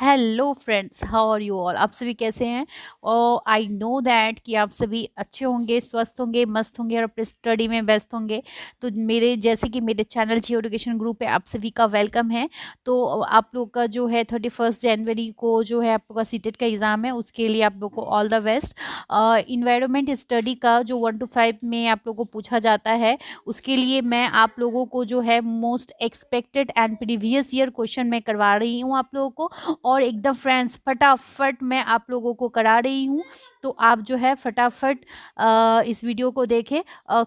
Hello friends, how are you all. आप सभी कैसे हैं? और आई नो दैट कि आप सभी अच्छे होंगे, स्वस्थ होंगे, मस्त होंगे और अपने स्टडी में व्यस्त होंगे। तो मेरे जैसे कि मेरे चैनल जियो एजुकेशन ग्रुप पे आप सभी का वेलकम है। तो आप लोग का जो है 31 जनवरी को जो है आप लोग का सीटेट का एग्ज़ाम है, उसके लिए आप लोग को all the best. Environment study का जो 1 to 5 में आप लोगों को पूछा जाता है, उसके लिए मैं आप लोगों को जो है most expected and previous year question मैं करवा रही हूँ आप लोगों को। और एकदम फ्रेंड्स फटाफट मैं आप लोगों को करा रही हूँ। तो आप जो है फटाफट इस वीडियो को देखें।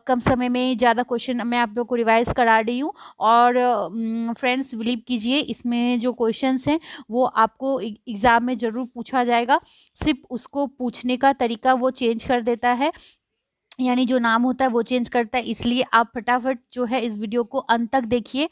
कम समय में ज़्यादा क्वेश्चन मैं आप लोग को रिवाइज करा रही हूँ। और फ्रेंड्स बिलीव कीजिए, इसमें जो क्वेश्चंस हैं वो आपको एग्ज़ाम में ज़रूर पूछा जाएगा। सिर्फ उसको पूछने का तरीका वो चेंज कर देता है, यानी जो नाम होता है वो चेंज करता है। इसलिए आप फटाफट जो है इस वीडियो को अंत तक देखिए।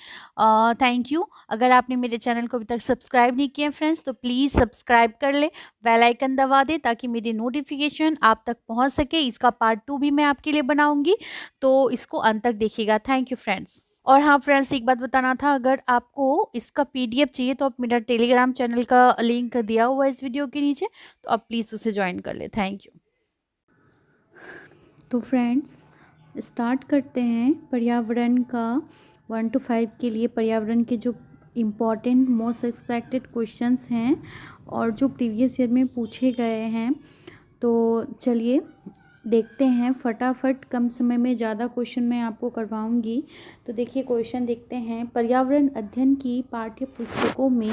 Thank you. अगर आपने मेरे चैनल को अभी तक सब्सक्राइब नहीं किया फ्रेंड्स, तो प्लीज़ सब्सक्राइब कर ले, बेल आइकन दबा दे ताकि मेरी नोटिफिकेशन आप तक पहुंच सके। इसका पार्ट 2 भी मैं आपके लिए बनाऊंगी, तो इसको अंत तक देखिएगा। Thank you friends. और हाँ फ्रेंड्स, एक बात बताना था, अगर आपको इसका पीडीएफ चाहिए तो आप मेरा टेलीग्राम चैनल का लिंक दिया हुआ है इस वीडियो के नीचे, तो आप प्लीज़ उसे ज्वाइन कर ले। Thank you. तो फ्रेंड्स स्टार्ट करते हैं पर्यावरण का 1 to 5 के लिए। पर्यावरण के जो इम्पोर्टेंट मोस्ट एक्सपेक्टेड क्वेश्चंस हैं और जो प्रीवियस ईयर में पूछे गए हैं, तो चलिए देखते हैं फटाफट। कम समय में ज़्यादा क्वेश्चन मैं आपको करवाऊंगी। तो देखिए क्वेश्चन देखते हैं। पर्यावरण अध्ययन की पाठ्य पुस्तकों में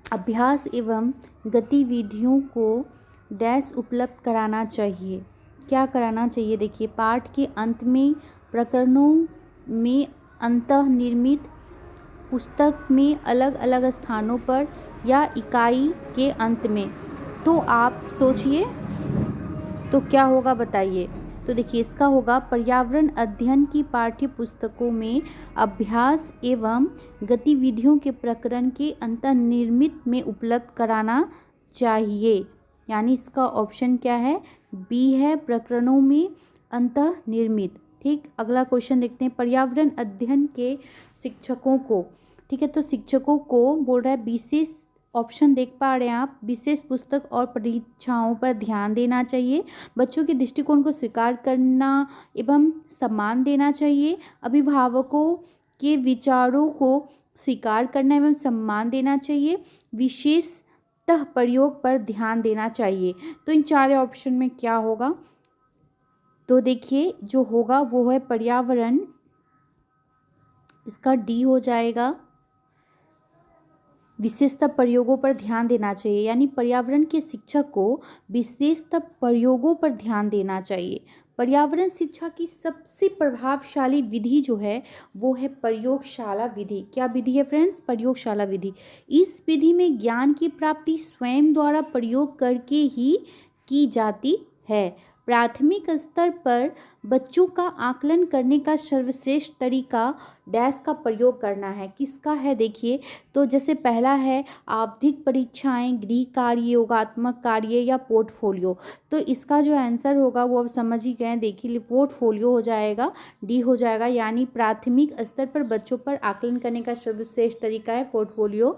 अभ्यास एवं गतिविधियों को डैश उपलब्ध कराना चाहिए। क्या कराना चाहिए? देखिए पाठ के अंत में, प्रकरणों में, अंतःनिर्मित पुस्तक में अलग अलग स्थानों पर, या इकाई के अंत में। तो आप सोचिए तो क्या होगा बताइए। तो देखिए इसका होगा पर्यावरण अध्ययन की पाठ्य पुस्तकों में अभ्यास एवं गतिविधियों के प्रकरण के अंतर्निर्मित में उपलब्ध कराना चाहिए। यानी इसका ऑप्शन क्या है? बी है, प्रकरणों में अंतर्निर्मित। ठीक, अगला क्वेश्चन देखते हैं। पर्यावरण अध्ययन के शिक्षकों को, ठीक है, तो शिक्षकों को बोल रहा है विशेष, ऑप्शन देख पा रहे हैं आप, विशेष पुस्तक और परीक्षाओं पर ध्यान देना चाहिए, बच्चों के दृष्टिकोण को स्वीकार करना एवं सम्मान देना चाहिए, अभिभावकों के विचारों को स्वीकार करना एवं सम्मान देना चाहिए, विशेषतः प्रयोग पर ध्यान देना चाहिए। तो इन चार ऑप्शन में क्या होगा? तो देखिए जो होगा वो है पर्यावरण, इसका डी हो जाएगा। विशेषतः प्रयोगों पर ध्यान देना चाहिए, यानी पर्यावरण के शिक्षक को विशेषतः प्रयोगों पर ध्यान देना चाहिए। पर्यावरण शिक्षा की सबसे प्रभावशाली विधि जो है वो है प्रयोगशाला विधि। क्या विधि है फ्रेंड्स? प्रयोगशाला विधि। इस विधि में ज्ञान की प्राप्ति स्वयं द्वारा प्रयोग करके ही की जाती है। प्राथमिक स्तर पर बच्चों का आकलन करने का सर्वश्रेष्ठ तरीका डैश का प्रयोग करना है। किसका है? देखिए तो जैसे पहला है आवधिक परीक्षाएं, गृह कार्य, योगात्मक कार्य या पोर्टफोलियो। तो इसका जो आंसर होगा वो अब समझ ही गए। देखिए पोर्टफोलियो हो जाएगा, डी हो जाएगा। यानी प्राथमिक स्तर पर बच्चों पर आकलन करने का सर्वश्रेष्ठ तरीका है पोर्टफोलियो।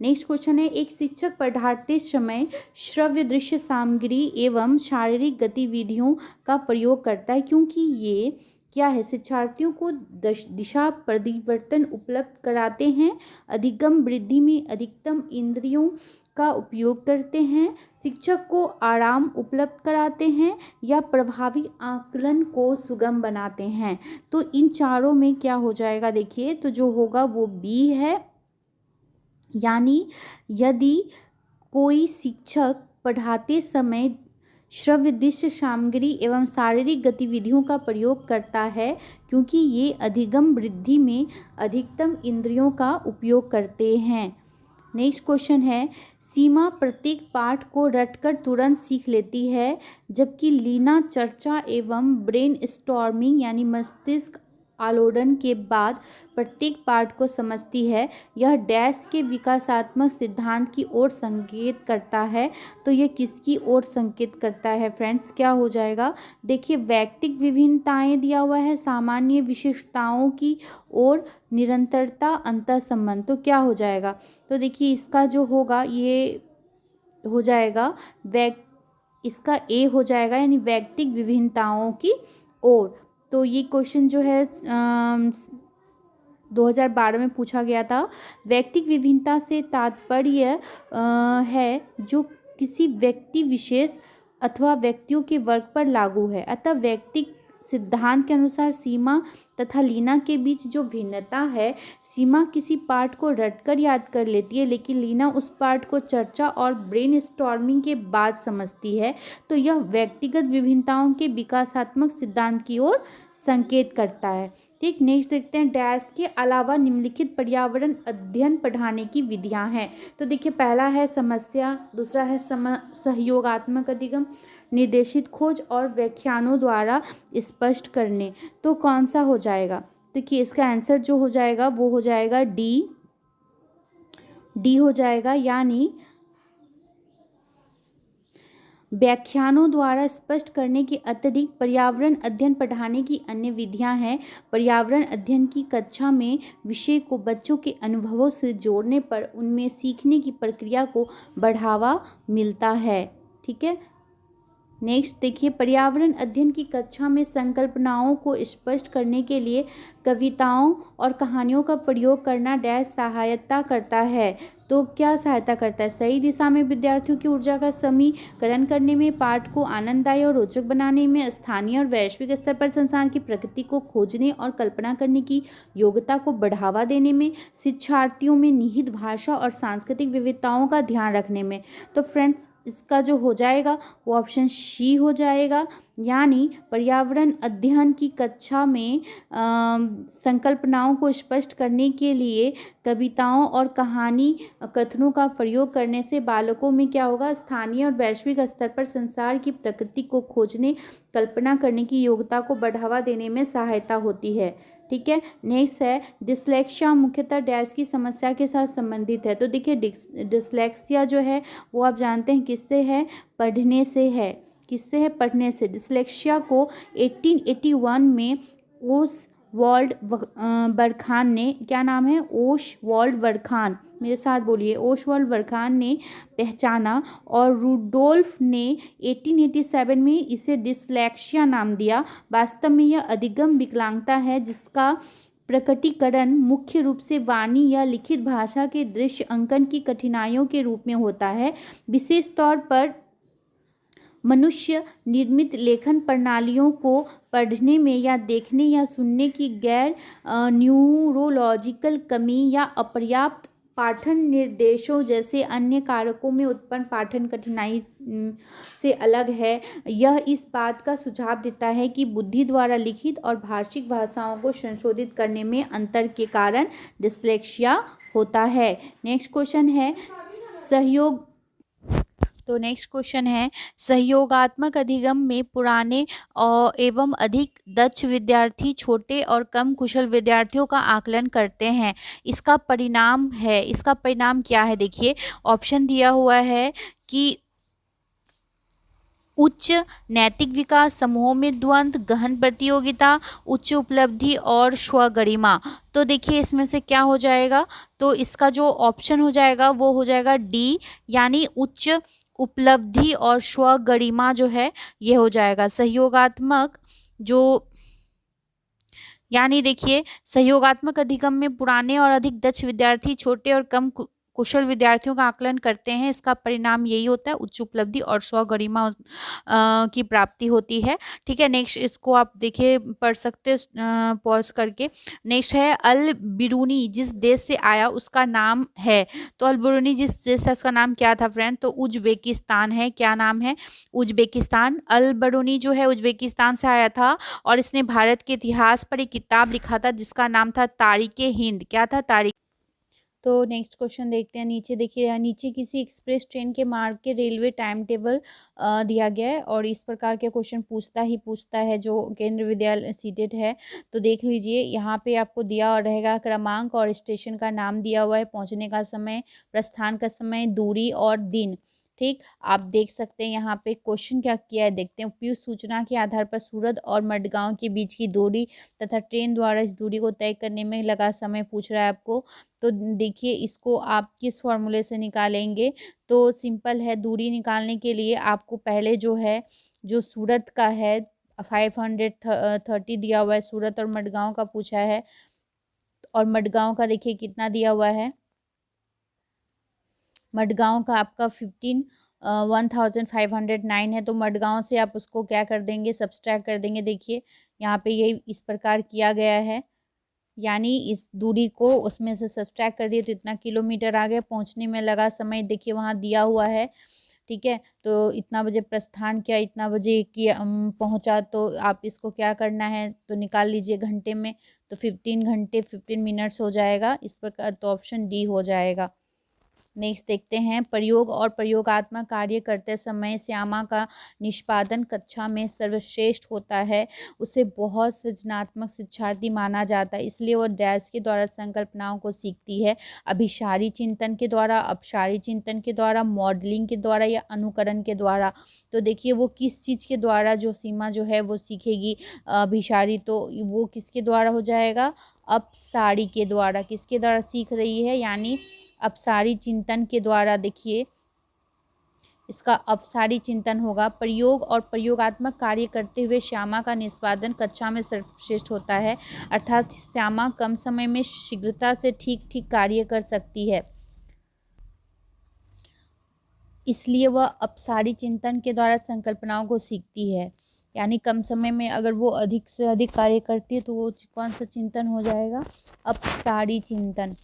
नेक्स्ट क्वेश्चन है। एक शिक्षक पढ़ाते समय श्रव्य दृश्य सामग्री एवं शारीरिक गतिविधियों का प्रयोग करता है, क्योंकि ये क्या है? शिक्षार्थियों को दिशा परिवर्तन उपलब्ध कराते हैं, अधिगम वृद्धि में अधिकतम इंद्रियों का उपयोग करते हैं, शिक्षक को आराम उपलब्ध कराते हैं, या प्रभावी आकलन को सुगम बनाते हैं। तो इन चारों में क्या हो जाएगा? देखिए तो जो होगा वो बी है। यानी यदि कोई शिक्षक पढ़ाते समय श्रव्य दृश्य सामग्री एवं शारीरिक गतिविधियों का प्रयोग करता है, क्योंकि ये अधिगम वृद्धि में अधिकतम इंद्रियों का उपयोग करते हैं। नेक्स्ट क्वेश्चन है। सीमा प्रत्येक पाठ को रटकर तुरंत सीख लेती है, जबकि लीना चर्चा एवं ब्रेन स्टॉर्मिंग यानी मस्तिष्क आलोड़न के बाद प्रत्येक पार्ट को समझती है। यह डैश के विकासात्मक सिद्धांत की ओर संकेत करता है। तो ये किसकी ओर संकेत करता है फ्रेंड्स? क्या हो जाएगा? देखिए, वैयक्तिक विभिन्नताएं दिया हुआ है, सामान्य विशेषताओं की ओर निरंतरता, अंतर संबंध। तो क्या हो जाएगा? तो देखिए, इसका जो होगा ये हो जाएगा इसका ए हो जाएगा, यानी वैयक्तिक विभिन्नताओं की ओर। तो ये क्वेश्चन जो है 2012 में पूछा गया था। वैयक्तिक विभिन्नता से तात्पर्य है जो किसी व्यक्ति विशेष अथवा व्यक्तियों के वर्ग पर लागू है। अतः वैयक्तिक सिद्धांत के अनुसार सीमा तथा लीना के बीच जो भिन्नता है, सीमा किसी पाठ को रटकर याद कर लेती है, लेकिन लीना उस पाठ को चर्चा और ब्रेनस्टॉर्मिंग के बाद समझती है। तो यह व्यक्तिगत विभिन्नताओं के विकासात्मक सिद्धांत की ओर संकेत करता है। ठीक, नेक्स्ट देखते हैं, डैश के अलावा निम्नलिखित पर्यावरण अध्ययन पढ़ाने की विधियां हैं। तो देखिए, पहला है समस्या, दूसरा है सहयोगात्मक अधिगम, निर्देशित खोज और व्याख्यानों द्वारा स्पष्ट करने। तो कौन सा हो जाएगा? देखिए, इसका आंसर जो हो जाएगा वो हो जाएगा डी हो जाएगा, यानी व्याख्यानों द्वारा स्पष्ट करने के अतिरिक्त पर्यावरण अध्ययन पढ़ाने की अन्य विधियां हैं। पर्यावरण अध्ययन की कक्षा में विषय को बच्चों के अनुभवों से जोड़ने पर उनमें सीखने की प्रक्रिया को बढ़ावा मिलता है। ठीक है, नेक्स्ट देखिए, पर्यावरण अध्ययन की कक्षा में संकल्पनाओं को स्पष्ट करने के लिए कविताओं और कहानियों का प्रयोग करना डैश सहायता करता है। तो क्या सहायता करता है? सही दिशा में विद्यार्थियों की ऊर्जा का समीकरण करने में, पाठ को आनंददायी और रोचक बनाने में, स्थानीय और वैश्विक स्तर पर संसार की प्रकृति को खोजने और कल्पना करने की योग्यता को बढ़ावा देने में, शिक्षार्थियों में निहित भाषा और सांस्कृतिक विविधताओं का ध्यान रखने में। तो फ्रेंड्स, इसका जो हो जाएगा वो ऑप्शन सी हो जाएगा, यानी पर्यावरण अध्ययन की कक्षा में संकल्पनाओं को स्पष्ट करने के लिए कविताओं और कहानी कथनों का प्रयोग करने से बालकों में क्या होगा? स्थानीय और वैश्विक स्तर पर संसार की प्रकृति को खोजने, कल्पना करने की योग्यता को बढ़ावा देने में सहायता होती है। ठीक है, नेक्स्ट है, डिस्लेक्सिया मुख्यतः डैश की समस्या के साथ संबंधित है। तो देखिए, डिस्लेक्सिया जो है वो आप जानते हैं किससे है? पढ़ने से है। किससे है? पढ़ने से। डिस्लेक्सिया को 1881 में ओसवाल्ड बरखान ने, क्या नाम है? ओसवाल्ड बरखान, मेरे साथ बोलिए, ओसवाल्ड बरखान ने पहचाना और रूडोल्फ ने 1887 में इसे डिस्लेक्सिया नाम दिया। वास्तव में यह अधिगम विकलांगता है जिसका प्रकटीकरण मुख्य रूप से वाणी या लिखित भाषा के दृश्य अंकन की कठिनाइयों के रूप में होता है। विशेष तौर पर मनुष्य निर्मित लेखन प्रणालियों को पढ़ने में या देखने या सुनने की गैर न्यूरोलॉजिकल कमी या अपर्याप्त पाठन निर्देशों जैसे अन्य कारकों में उत्पन्न पाठन कठिनाई से अलग है। यह इस बात का सुझाव देता है कि बुद्धि द्वारा लिखित और भाषिक भाषाओं को संशोधित करने में अंतर के कारण डिस्लेक्सिया होता है। नेक्स्ट क्वेश्चन है सहयोगात्मक अधिगम में पुराने एवं अधिक दक्ष विद्यार्थी छोटे और कम कुशल विद्यार्थियों का आकलन करते हैं। इसका परिणाम क्या है? देखिए, ऑप्शन दिया हुआ है कि उच्च नैतिक विकास, समूहों में द्वंद्व, गहन प्रतियोगिता, उच्च उपलब्धि और स्वगरिमा। तो देखिए, इसमें से क्या हो जाएगा? तो इसका जो ऑप्शन हो जाएगा वो हो जाएगा डी, यानी उच्च उपलब्धि और स्वगरिमा जो है ये हो जाएगा। यानी देखिए, सहयोगात्मक अधिगम में पुराने और अधिक दक्ष विद्यार्थी छोटे और कम कुशल विद्यार्थियों का आकलन करते हैं। इसका परिणाम यही होता है, उच्च उपलब्धि और स्वगरिमा की प्राप्ति होती है। ठीक है, नेक्स्ट इसको आप देखिए, पढ़ सकते पॉज करके। नेक्स्ट है, अल बिरूनी जिस देश से आया उसका नाम है। तो अल बिरूनी जिस देश से, उसका नाम क्या था फ्रेंड? तो उज्बेकिस्तान है। क्या नाम है? उज्बेकिस्तान। अल बिरूनी जो है उज्बेकिस्तान से आया था और इसने भारत के इतिहास पर एक किताब लिखा था जिसका नाम था तारीख़-ए-हिंद। क्या था? तो नेक्स्ट क्वेश्चन देखते हैं। नीचे देखिए, नीचे किसी एक्सप्रेस ट्रेन के मार्ग के रेलवे टाइम टेबल दिया गया है और इस प्रकार के क्वेश्चन पूछता है जो केंद्रीय विद्यालय सीटेट है। तो देख लीजिए, यहाँ पे आपको दिया रहेगा क्रमांक और स्टेशन का नाम दिया हुआ है, पहुँचने का समय, प्रस्थान का समय, दूरी और दिन। ठीक, आप देख सकते हैं यहाँ पे क्वेश्चन क्या किया है, देखते हैं। उपयुक्त सूचना के आधार पर सूरत और मडगांव के बीच की दूरी तथा ट्रेन द्वारा इस दूरी को तय करने में लगा समय पूछ रहा है आपको। तो देखिए, इसको आप किस फॉर्मूले से निकालेंगे। तो सिंपल है, दूरी निकालने के लिए आपको पहले जो है, जो सूरत का है 530 दिया हुआ है, सूरत और मडगांव का पूछा है। और मडगांव का देखिए कितना दिया हुआ है, मडगांव का आपका 1509 है। तो मडगांव से आप उसको क्या कर देंगे, सब्सट्रैक्ट कर देंगे। देखिए यहाँ पे ये इस प्रकार किया गया है, यानी इस दूरी को उसमें से सब्सट्रैक्ट कर दिए तो इतना किलोमीटर आ गया। पहुंचने में लगा समय देखिए वहाँ दिया हुआ है, ठीक है। तो इतना बजे प्रस्थान किया, इतना बजे किया पहुंचा। तो आप इसको क्या करना है, तो निकाल लीजिए घंटे में। तो 15 घंटे 15 मिनट्स हो जाएगा इस प्रकार। तो ऑप्शन डी हो जाएगा। नेक्स्ट देखते हैं, प्रयोग और प्रयोगात्मक कार्य करते समय श्यामा का निष्पादन कक्षा में सर्वश्रेष्ठ होता है। उसे बहुत सृजनात्मक शिक्षार्थी माना जाता है, इसलिए वो डैश के द्वारा संकल्पनाओं को सीखती है। अभिसारी चिंतन के द्वारा, अपसारी चिंतन के द्वारा, मॉडलिंग के द्वारा या अनुकरण के द्वारा। तो देखिए वो किस चीज़ के द्वारा जो सीमा जो है वो सीखेगी अभिसारी, तो वो किसके द्वारा हो जाएगा, अपसारी के द्वारा। किसके द्वारा सीख रही है, यानी अपसारी चिंतन के द्वारा। देखिए इसका अपसारी चिंतन होगा। प्रयोग और प्रयोगात्मक कार्य करते हुए श्यामा का निष्पादन कक्षा में सर्वश्रेष्ठ होता है, अर्थात श्यामा कम समय में शीघ्रता से ठीक ठीक कार्य कर सकती है, इसलिए वह अपसारी चिंतन के द्वारा संकल्पनाओं को सीखती है। यानी कम समय में अगर वो अधिक से अधिक कार्य करती है तो वो कौन सा चिंतन हो जाएगा, अपसारी चिंतन।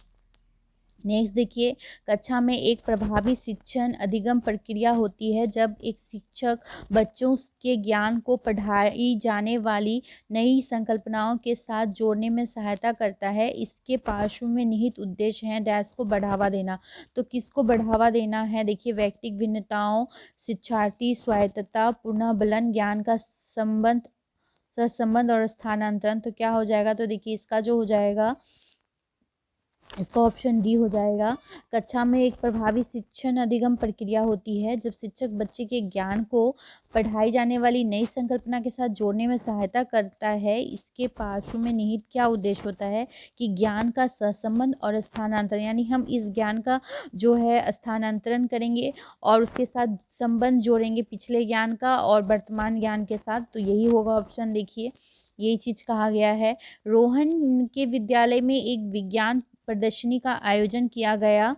नेक्स्ट देखिए, कक्षा में एक प्रभावी शिक्षण अधिगम प्रक्रिया होती है जब एक शिक्षक बच्चों के ज्ञान को पढ़ाई जाने वाली नई संकल्पनाओं के साथ जोड़ने में सहायता करता है। इसके पार्श्व में निहित उद्देश्य है डैश को बढ़ावा देना। तो किसको बढ़ावा देना है, देखिए व्यक्तिगत भिन्नताओं, शिक्षार्थी स्वायत्तता, पुनर्बलन, ज्ञान का संबंध, सहसंबंध और स्थानांतरण। तो क्या हो जाएगा, तो देखिए इसका जो हो जाएगा, इसका ऑप्शन डी हो जाएगा। कक्षा में एक प्रभावी शिक्षण अधिगम प्रक्रिया होती है जब शिक्षक बच्चे के ज्ञान को पढ़ाई जाने वाली नई संकल्पना के साथ जोड़ने में सहायता करता है। इसके पार्श्व में निहित क्या उद्देश्य होता है कि ज्ञान का सहसंबंध और स्थानांतरण, यानी हम इस ज्ञान का जो है स्थानांतरण करेंगे और उसके साथ संबंध जोड़ेंगे पिछले ज्ञान का और वर्तमान ज्ञान के साथ। तो यही होगा ऑप्शन। देखिए यही चीज़ कहा गया है। रोहन के विद्यालय में एक विज्ञान प्रदर्शनी का आयोजन किया गया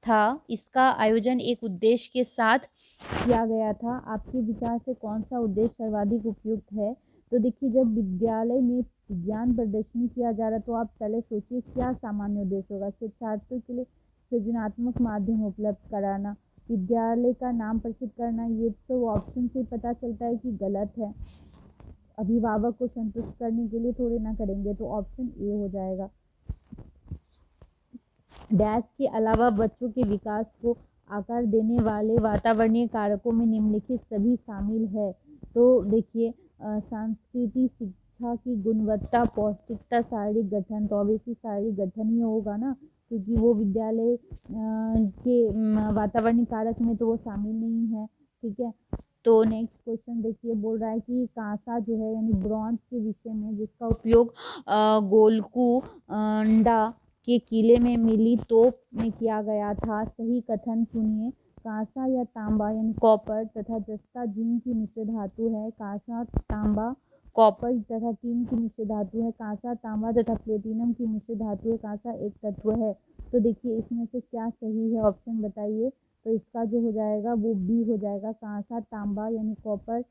था। इसका आयोजन एक उद्देश्य के साथ किया गया था। आपके विचार से कौन सा उद्देश्य सर्वाधिक उपयुक्त है। तो देखिए जब विद्यालय में विज्ञान प्रदर्शनी किया जा रहा है तो आप पहले सोचिए क्या सामान्य उद्देश्य होगा। शिक्षार्थियों के लिए सृजनात्मक माध्यम उपलब्ध कराना, विद्यालय का नाम प्रसिद्ध करना। ये तो ऑप्शन से पता चलता है कि गलत है, अभिभावक को संतुष्ट करने के लिए थोड़े ना करेंगे। तो ऑप्शन ए हो जाएगा। डैश के अलावा बच्चों के विकास को आकार देने वाले वातावरणीय कारकों में निम्नलिखित सभी शामिल है। तो देखिए संस्कृति, शिक्षा की गुणवत्ता, पौष्टिकता, शारीरिक गठन। तो ऑब्वियसली शारीरिक गठन ही होगा ना, क्योंकि वो विद्यालय के वातावरणीय कारक में तो वो शामिल नहीं है, ठीक है। तो नेक्स्ट क्वेश्चन देखिए, बोल रहा है कि कांसा जो है यानी ब्रॉन्ज के विषय में जिसका उपयोग गोलकुंडा के किले में मिली तोप में किया गया था, सही कथन चुनिए। कांसा या तांबा यानी कॉपर तथा जस्ता जिंक की मिश्र धातु है। कांसा, तांबा, कॉपर तथा टीन की मिश्र धातु है। कांसा, तांबा तथा प्लेटिनम की मिश्र धातु है। कांसा एक तत्व है। तो देखिए इसमें से क्या सही है, ऑप्शन बताइए। तो इसका जो हो जाएगा वो बी हो जाएगा। कांसा, तांबा यानी कॉपर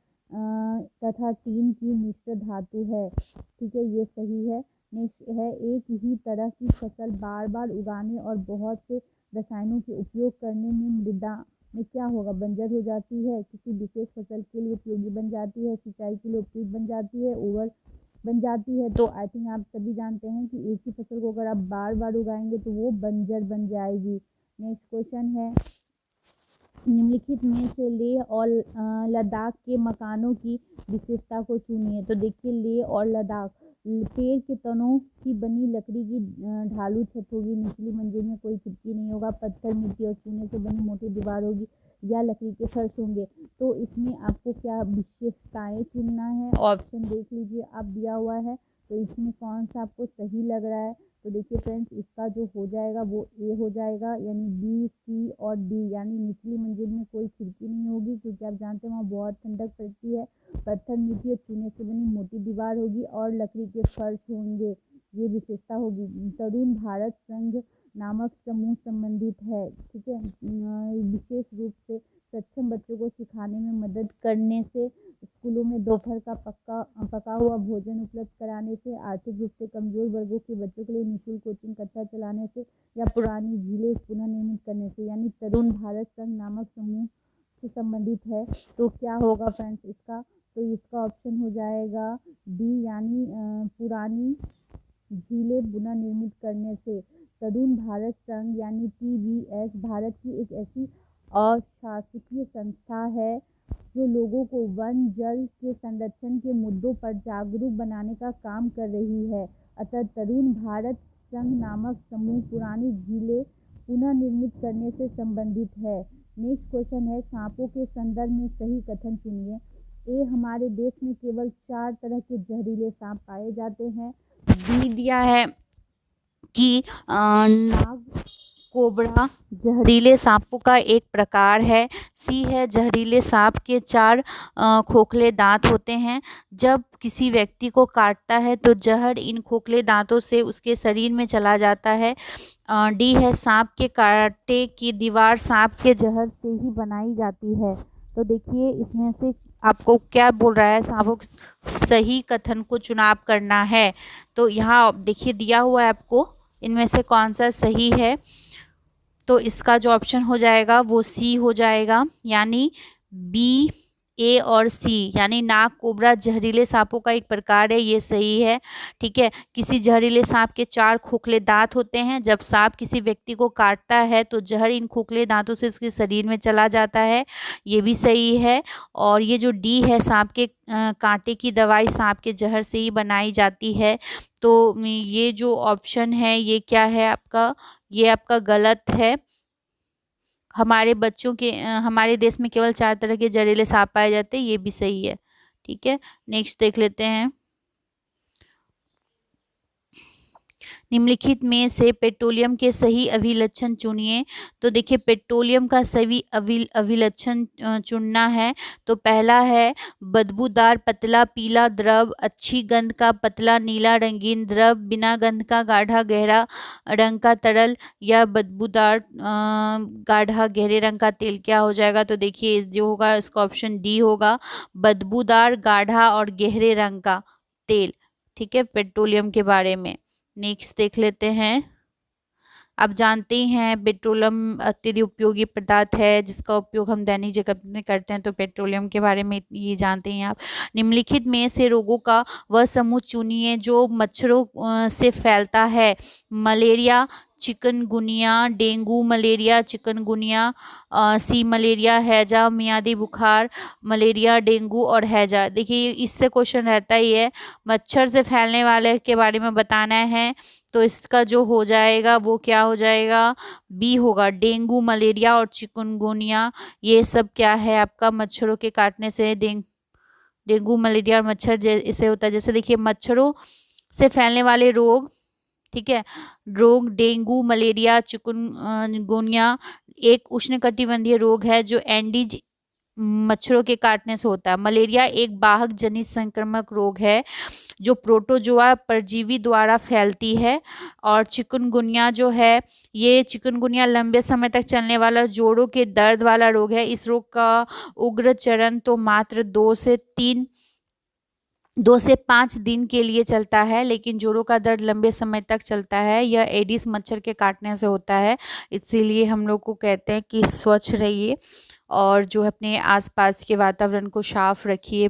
तथा टीन की मिश्र धातु है, ठीक है, ये सही है। नेक्स्ट है, एक ही तरह की फसल बार बार उगाने और बहुत से रसायनों के उपयोग करने में मृदा में क्या होगा, बंजर हो जाती है, किसी विशेष फसल के लिए उपयोगी बन जाती है, सिंचाई के लिए उपयुक्त बन जाती है, ओवर बन जाती है। तो आई थिंक आप सभी जानते हैं कि एक ही फसल को अगर आप बार बार उगाएंगे तो वो बंजर बन जाएगी। नेक्स्ट क्वेश्चन है, निम्नलिखित में से लेह और लद्दाख के मकानों की विशेषता को चुनिए। तो देखिए, लेह और लद्दाख, पेड़ के तनों की बनी लकड़ी की ढालू छत होगी, निचली मंजिल में कोई खिड़की नहीं होगा, पत्थर, मिट्टी और चूने से बनी मोटी दीवार होगी या लकड़ी के फर्श होंगे। तो इसमें आपको क्या विशेषताएं चुनना है, ऑप्शन देख लीजिए आप दिया हुआ है। तो इसमें कौन सा आपको सही लग रहा है? तो देखिए फ्रेंड्स, इसका जो हो जाएगा वो ए हो जाएगा, यानी बी, सी और डी, यानी निचली मंजिल में कोई खिड़की नहीं होगी क्योंकि आप जानते हैं वहाँ बहुत ठंडक पड़ती है, पत्थर, मिट्टी और चूने से बनी मोटी दीवार होगी और लकड़ी के फर्श होंगे, ये विशेषता होगी। तरुण भारत संघ नामक समूह संबंधित है, ठीक है, विशेष रूप से सक्षम बच्चों को सिखाने में मदद करने से, स्कूलों में दोपहर का पका हुआ भोजन उपलब्ध कराने से, आर्थिक रूप से कमजोर वर्गों के बच्चों के लिए निःशुल्क कोचिंग कक्षा चलाने से या पुरानी झीलें पुनः निर्मित करने से, यानी तरुण भारत संघ नामक समूह से संबंधित है। तो क्या होगा फ्रेंड्स इसका? तो इसका ऑप्शन हो जाएगा डी, यानी पुरानी झीलें पुनः निर्मित करने से। तरुण भारत संघ यानी TVS भारत की एक ऐसी अशासकीय संस्था है जो लोगों को वन जल के संरक्षण के मुद्दों पर जागरूक बनाने का काम कर रही है। अतः तरुण भारत संघ नामक समूह पुरानी झीलें पुनः निर्मित करने से संबंधित है। नेक्स्ट क्वेश्चन है, सांपों के संदर्भ में सही कथन चुनिए। ए, हमारे देश में केवल 4 तरह के जहरीले सांप पाए जाते हैं। बी दिया है कि नाग कोबरा जहरीले सांपों का एक प्रकार है। सी है, जहरीले सांप के 4 खोखले दांत होते हैं। जब किसी व्यक्ति को काटता है तो जहर इन खोखले दांतों से उसके शरीर में चला जाता है। डी है, सांप के कांटे की दीवार सांप के जहर से ही बनाई जाती है। तो देखिए इसमें से आपको क्या बोल रहा है, सांपों के सही कथन को चुनाव करना है। तो यहाँ देखिए दिया हुआ है आपको, इनमें से कौन सा सही है। तो इसका जो ऑप्शन हो जाएगा वो सी हो जाएगा, यानी बी, ए और सी, यानी नाग कोबरा जहरीले सांपों का एक प्रकार है, ये सही है। ठीक है, किसी जहरीले सांप के 4 खोखले दांत होते हैं। जब सांप किसी व्यक्ति को काटता है तो जहर इन खोखले दांतों से उसके शरीर में चला जाता है, ये भी सही है। और ये जो डी है, सांप के कांटे की दवाई सांप के जहर से ही बनाई जाती है। तो ये जो ऑप्शन है ये क्या है आपका, ये आपका गलत है। हमारे देश में केवल 4 तरह के जहरीले सांप पाए जाते हैं, ये भी सही है। ठीक है, नेक्स्ट देख लेते हैं। निम्नलिखित में से पेट्रोलियम के सही अभिलक्षण चुनिए। तो देखिए पेट्रोलियम का सही अभिलक्षण चुनना है। तो पहला है बदबूदार पतला पीला द्रव, अच्छी गंध का पतला नीला रंगीन द्रव, बिना गंध का गाढ़ा गहरा रंग का तरल, या बदबूदार गाढ़ा गहरे रंग का तेल। क्या हो जाएगा? तो देखिए जो होगा इसका ऑप्शन डी होगा, बदबूदार गाढ़ा और गहरे रंग का तेल। ठीक है, पेट्रोलियम के बारे में। नेक्स्ट देख लेते हैं। आप जानते ही हैं पेट्रोलियम अत्यधिक उपयोगी पदार्थ है जिसका उपयोग हम दैनिक जीवन में करते हैं। तो पेट्रोलियम के बारे में ये जानते हैं आप। निम्नलिखित में से रोगों का वह समूह चुनिए जो मच्छरों से फैलता है। Malaria, chikungunya, dengue malaria, chikungunya, सी मलेरिया, हैजा, मियादी बुखार, मलेरिया, डेंगू और हैजा। देखिए इससे क्वेश्चन रहता ही है, मच्छर से फैलने वाले के बारे में बताना है। तो इसका जो हो जाएगा वो क्या हो जाएगा? बी होगा, डेंगू मलेरिया और चिकनगुनिया। ये सब क्या है आपका? मच्छरों के काटने से डेंगू मलेरिया और मच्छर जैसे होता है। जैसे देखिए मच्छरों से फैलने वाले रोग, ठीक है, रोग डेंगू मलेरिया चिकनगुनिया एक उष्णकटिबंधीय रोग है जो एंडीज मच्छरों के काटने से होता है। मलेरिया एक वाहक जनित संक्रामक रोग है जो प्रोटोजोआ परजीवी द्वारा फैलती है। और चिकनगुनिया जो है, ये चिकनगुनिया लंबे समय तक चलने वाला जोड़ों के दर्द वाला रोग है। इस रोग का उग्र चरण तो मात्र 2 से 5 दिन के लिए चलता है, लेकिन जोड़ों का दर्द लंबे समय तक चलता है। यह एडिस मच्छर के काटने से होता है। इसीलिए हम लोग को कहते हैं कि स्वच्छ रहिए और जो अपने आसपास के वातावरण को साफ रखिए।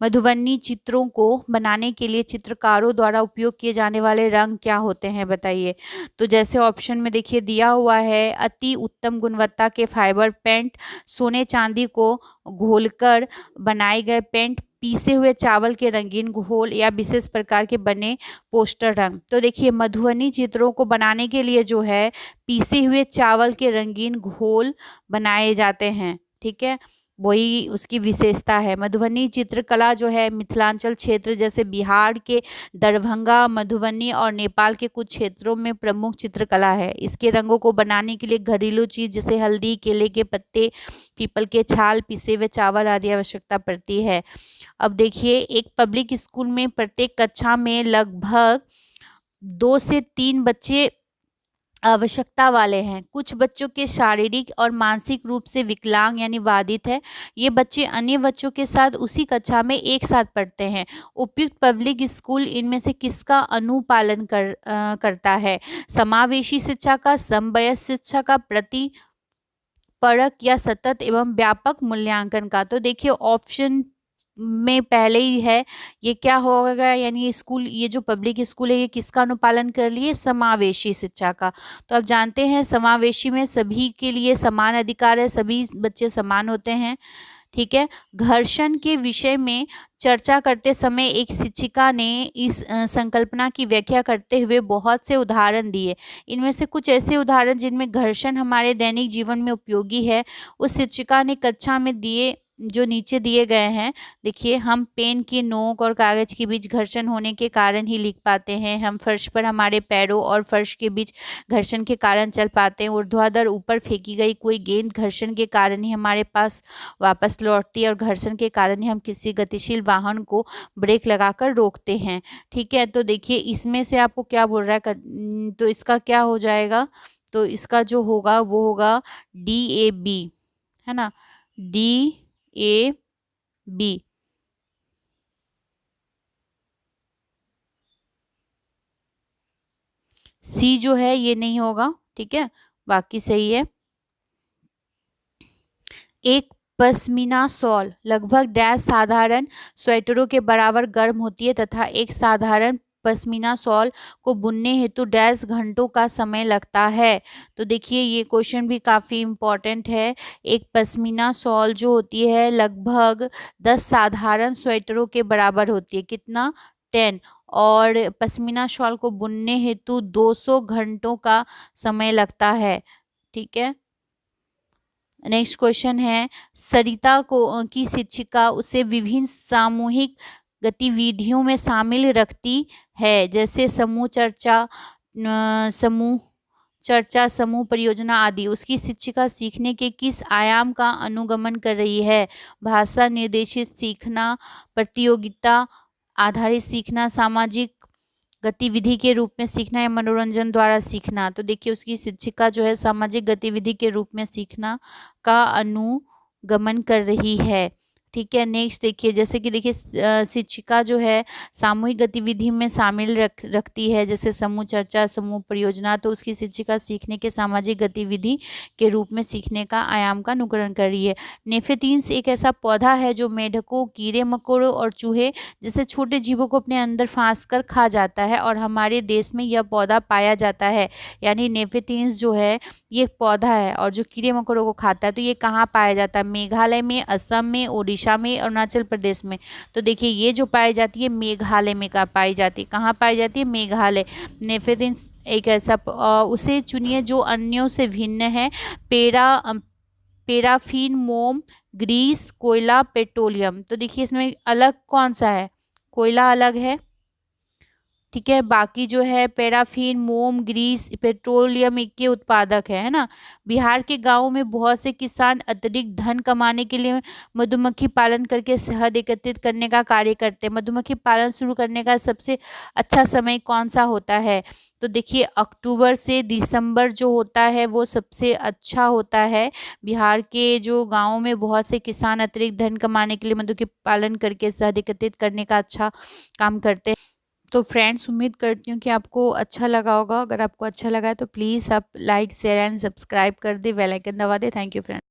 मधुबनी चित्रों को बनाने के लिए चित्रकारों द्वारा उपयोग किए जाने वाले रंग क्या होते हैं, बताइए। तो जैसे ऑप्शन में देखिए दिया हुआ है, अति उत्तम गुणवत्ता के फाइबर पेंट, सोने चांदी को घोलकर बनाए गए पेंट, पीसे हुए चावल के रंगीन घोल या विशेष प्रकार के बने पोस्टर रंग। तो देखिए मधुबनी चित्रों को बनाने के लिए जो है पीसे हुए चावल के रंगीन घोल बनाए जाते हैं, ठीक है, वही उसकी विशेषता है। मधुबनी चित्रकला जो है मिथिलांचल क्षेत्र जैसे बिहार के दरभंगा, मधुबनी और नेपाल के कुछ क्षेत्रों में प्रमुख चित्रकला है। इसके रंगों को बनाने के लिए घरेलू चीज जैसे हल्दी, केले के पत्ते, पीपल के छाल, पिसे हुए चावल आदि आवश्यकता पड़ती है। अब देखिए एक पब्लिक स्कूल में प्रत्येक कक्षा में लगभग 2 से 3 बच्चे आवश्यकता वाले हैं। कुछ बच्चों के शारीरिक और मानसिक रूप से विकलांग यानी बाधित है। ये बच्चे अन्य बच्चों के साथ उसी कक्षा में एक साथ पढ़ते हैं। उपयुक्त पब्लिक स्कूल इनमें से किसका अनुपालन करता है? समावेशी शिक्षा का, समवयस्क शिक्षा का, प्रति परक या सतत एवं व्यापक मूल्यांकन का? तो देखिए ऑप्शन में पहले ही है, ये क्या होगा, यानी स्कूल, ये जो पब्लिक स्कूल है ये किसका अनुपालन कर लिए? समावेशी शिक्षा का। तो अब जानते हैं समावेशी में सभी के लिए समान अधिकार है, सभी बच्चे समान होते हैं, ठीक है। घर्षण के विषय में चर्चा करते समय एक शिक्षिका ने इस संकल्पना की व्याख्या करते हुए बहुत से उदाहरण दिए। इनमें से कुछ ऐसे उदाहरण जिनमें घर्षण हमारे दैनिक जीवन में उपयोगी है, उस शिक्षिका ने कक्षा में दिए, जो नीचे दिए गए हैं। देखिए हम पेन की नोक और कागज के बीच घर्षण होने के कारण ही लिख पाते हैं। हम फर्श पर हमारे पैरों और फर्श के बीच घर्षण के कारण चल पाते हैं। ऊर्ध्वाधर ऊपर फेंकी गई कोई गेंद घर्षण के कारण ही हमारे पास वापस लौटती है और घर्षण के कारण ही हम किसी गतिशील वाहन को ब्रेक लगाकर रोकते हैं, ठीक है। तो देखिए इसमें से आपको क्या बोल रहा है, तो इसका क्या हो जाएगा? तो इसका जो होगा वो होगा DAB, है ना, DAB। C जो है ये नहीं होगा, ठीक है, बाकी सही है। एक पश्मीना शॉल लगभग डैश साधारण स्वेटरों के बराबर गर्म होती है तथा एक साधारण पश्मीना शॉल को बुनने हेतु डैश घंटों का समय लगता है। तो देखिए ये क्वेश्चन भी काफ़ी इम्पोर्टेंट है। एक पश्मीना शॉल जो होती है लगभग 10 साधारण स्वेटरों के बराबर होती है, कितना? 10। और पश्मीना शॉल को बुनने हेतु 200 घंटों का समय लगता है, ठीक है। नेक्स्ट क्वेश्चन है, सरिता को की शिक्षिका उसे विभिन्न सामूहिक गतिविधियों में शामिल रखती है, जैसे समूह परियोजना आदि। उसकी शिक्षिका सीखने के किस आयाम का अनुगमन कर रही है? भाषा निर्देशित सीखना, प्रतियोगिता आधारित सीखना, सामाजिक गतिविधि के रूप में सीखना या मनोरंजन द्वारा सीखना? तो देखिए उसकी शिक्षिका जो है सामाजिक गतिविधि के रूप में सीखना का अनुगमन कर रही है, ठीक है। नेक्स्ट देखिए, जैसे कि देखिए शिक्षिका जो है सामूहिक गतिविधि में शामिल रखती है, जैसे समूह चर्चा, समूह परियोजना। तो उसकी शिक्षिका सीखने के सामाजिक गतिविधि के रूप में सीखने का आयाम का अनुकरण कर रही है। नेफेतीन्स एक ऐसा पौधा है जो मेढकों, कीड़े मकोड़ों और चूहे जैसे छोटे जीवों को अपने अंदर फांस कर खा जाता है और हमारे देश में यह पौधा पाया जाता है। यानी नेफेतीन्स जो है ये एक पौधा है और जो कीड़े मकोड़ों को खाता है। तो ये कहाँ पाया जाता है? मेघालय में, असम में, ओडिशा में, अरुणाचल प्रदेश में। तो देखिए ये जो पाई जाती है मेघालय में पाई जाती है। कहाँ पाई जाती है? मेघालय। नेफेथिन्स एक ऐसा उसे चुनिए जो अन्यों से भिन्न है। पैराफिन, मोम, ग्रीस, कोयला, पेट्रोलियम। तो देखिए इसमें अलग कौन सा है? कोयला अलग है, ठीक है। बाकी जो है पैराफिन, मोम, ग्रीस, पेट्रोलियम के उत्पादक है ना। बिहार के गांवों में बहुत से किसान अतिरिक्त धन कमाने के लिए मधुमक्खी पालन करके शहद एकत्रित करने का कार्य करते हैं। मधुमक्खी पालन शुरू करने का सबसे अच्छा समय कौन सा होता है? तो देखिए अक्टूबर से दिसंबर जो होता है वो सबसे अच्छा होता है। बिहार के जो गाँवों में बहुत से किसान अतिरिक्त धन कमाने के लिए मधुमक्खी पालन करके शहद एकत्रित करने का अच्छा काम करते हैं। तो फ्रेंड्स उम्मीद करती हूँ कि आपको अच्छा लगा होगा। अगर आपको अच्छा लगा है तो प्लीज़ आप लाइक, शेयर एंड सब्सक्राइब कर दे, बेल आइकन दबा दे। Thank you friends.